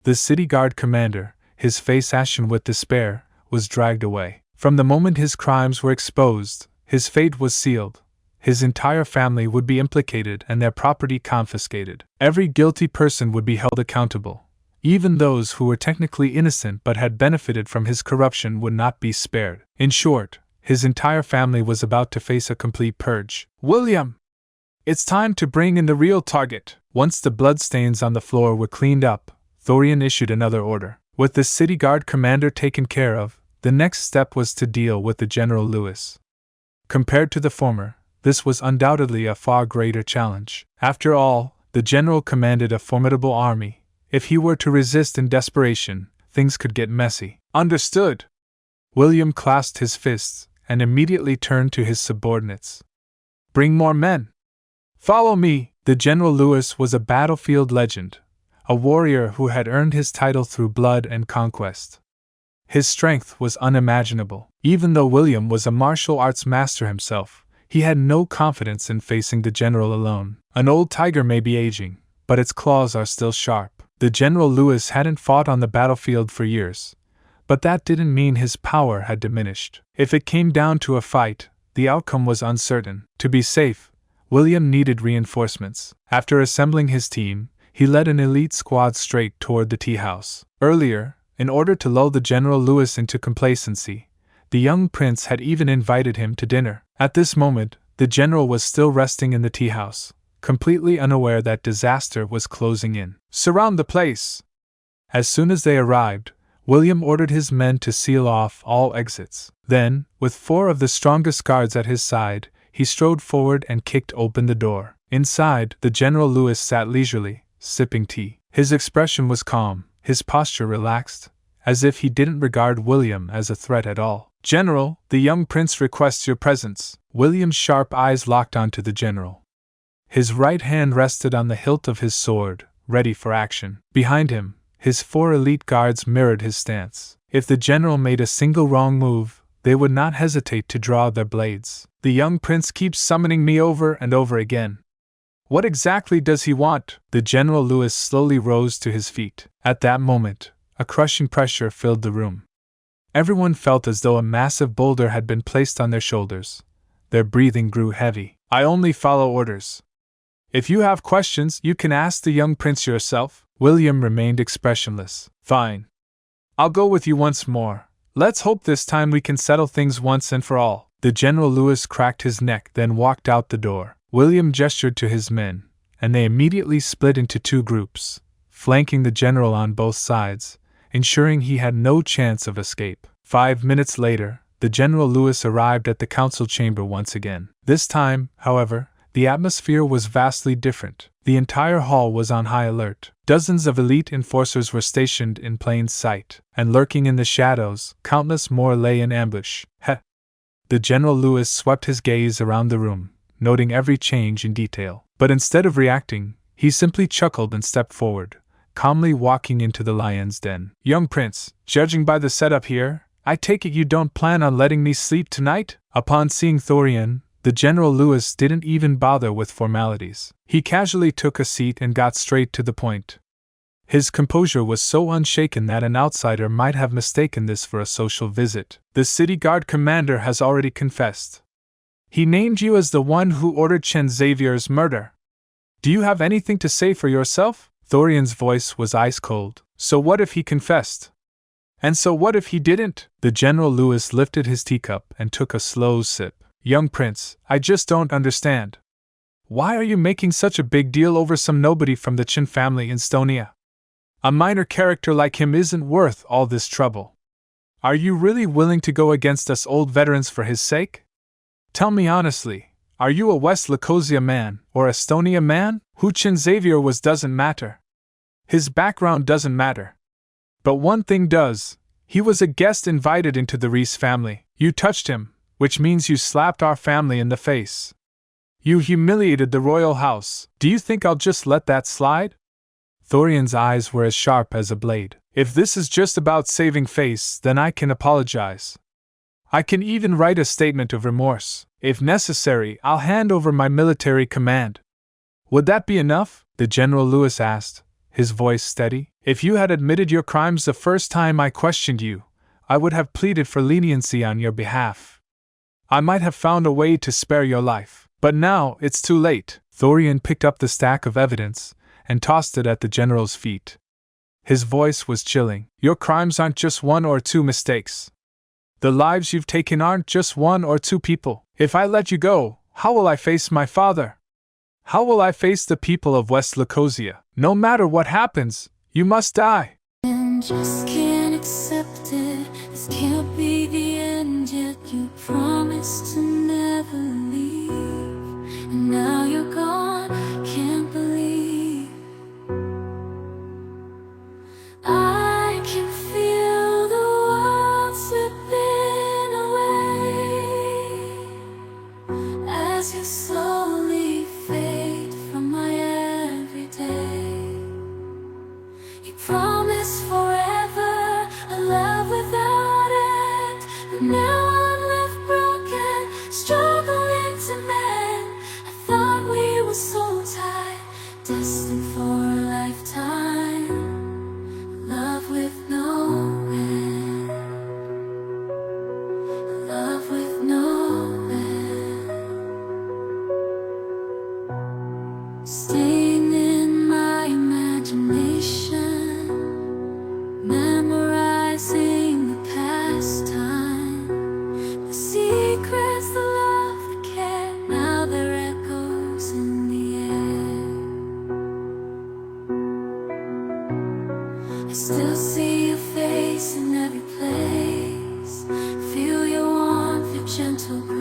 The city guard commander, his face ashen with despair, was dragged away. From the moment his crimes were exposed, his fate was sealed. His entire family would be implicated and their property confiscated. Every guilty person would be held accountable. Even those who were technically innocent but had benefited from his corruption would not be spared. In short, his entire family was about to face a complete purge. "William! It's time to bring in the real target." Once the bloodstains on the floor were cleaned up, Thorian issued another order. With the city guard commander taken care of, the next step was to deal with the General Lewis. Compared to the former, this was undoubtedly a far greater challenge. After all, the general commanded a formidable army. If he were to resist in desperation, things could get messy. "Understood." William clasped his fists and immediately turned to his subordinates. "Bring more men." "Follow me." The General Lewis was a battlefield legend, a warrior who had earned his title through blood and conquest. His strength was unimaginable. Even though William was a martial arts master himself, he had no confidence in facing the general alone. An old tiger may be aging, but its claws are still sharp. The General Lewis hadn't fought on the battlefield for years, but that didn't mean his power had diminished. If it came down to a fight, the outcome was uncertain. To be safe, William needed reinforcements. After assembling his team, he led an elite squad straight toward the tea house. Earlier, in order to lull the General Lewis into complacency, the young prince had even invited him to dinner. At this moment, the general was still resting in the tea house, completely unaware that disaster was closing in. "Surround the place!" As soon as they arrived, William ordered his men to seal off all exits. Then, with 4 of the strongest guards at his side, he strode forward and kicked open the door. Inside, the General Lewis sat leisurely, sipping tea. His expression was calm, his posture relaxed, as if he didn't regard William as a threat at all. "General, the young prince requests your presence." William's sharp eyes locked onto the general. His right hand rested on the hilt of his sword, ready for action. Behind him, his 4 elite guards mirrored his stance. If the general made a single wrong move, they would not hesitate to draw their blades. "The young prince keeps summoning me over and over again. What exactly does he want?" The General Lewis slowly rose to his feet. At that moment, a crushing pressure filled the room. Everyone felt as though a massive boulder had been placed on their shoulders. Their breathing grew heavy. "I only follow orders. If you have questions, you can ask the young prince yourself." William remained expressionless. "Fine. I'll go with you once more. Let's hope this time we can settle things once and for all." The General Lewis cracked his neck, then walked out the door. William gestured to his men, and they immediately split into 2 groups, flanking the general on both sides, ensuring he had no chance of escape. 5 minutes later, the General Lewis arrived at the council chamber once again. This time, however, the atmosphere was vastly different. The entire hall was on high alert. Dozens of elite enforcers were stationed in plain sight, and lurking in the shadows, countless more lay in ambush. The General Lewis swept his gaze around the room, noting every change in detail. But instead of reacting, he simply chuckled and stepped forward, calmly walking into the lion's den. "Young prince, judging by the setup here, I take it you don't plan on letting me sleep tonight?" Upon seeing Thorian, the General Lewis didn't even bother with formalities. He casually took a seat and got straight to the point. His composure was so unshaken that an outsider might have mistaken this for a social visit. "The city guard commander has already confessed. He named you as the one who ordered Chen Xavier's murder. Do you have anything to say for yourself?" Thorian's voice was ice cold. "So what if he confessed? And so what if he didn't?" The General Lewis lifted his teacup and took a slow sip. "Young prince, I just don't understand. Why are you making such a big deal over some nobody from the Chen family in Estonia? A minor character like him isn't worth all this trouble. Are you really willing to go against us old veterans for his sake? Tell me honestly, are you a West Lacosia man or Estonia man? Who Chen Xavier was doesn't matter. His background doesn't matter. But one thing does. He was a guest invited into the Reese family. You touched him, which means you slapped our family in the face. You humiliated the royal house. Do you think I'll just let that slide?" Thorian's eyes were as sharp as a blade. "If this is just about saving face, then I can apologize. I can even write a statement of remorse. If necessary, I'll hand over my military command." "Would that be enough?" the General Lewis asked, his voice steady. If you had admitted your crimes the first time I questioned you, I would have pleaded for leniency on your behalf. I might have found a way to spare your life, but now it's too late. Thorian picked up the stack of evidence and tossed it at the general's feet. His voice was chilling. Your crimes aren't just one or two mistakes. The lives you've taken aren't just one or two people. If I let you go, how will I face my father? How will I face the people of West Lacosia? No matter what happens, you must die. And just can't accept it. This can't be the end yet. You promised to never leave, and now you're gone. Can't believe I can feel the world slipping away as you slowly fade from my everyday. You promised forever a love without end, but now I'm left broken, struggling to mend. I thought we were so tied, destined for a lifetime, love with no end, love with no end. Staying in my imagination, memorizing the past time, the secrets, the love, the care. Now they're echoes in the air. I still see your face in every place, feel your warmth, your gentle grace.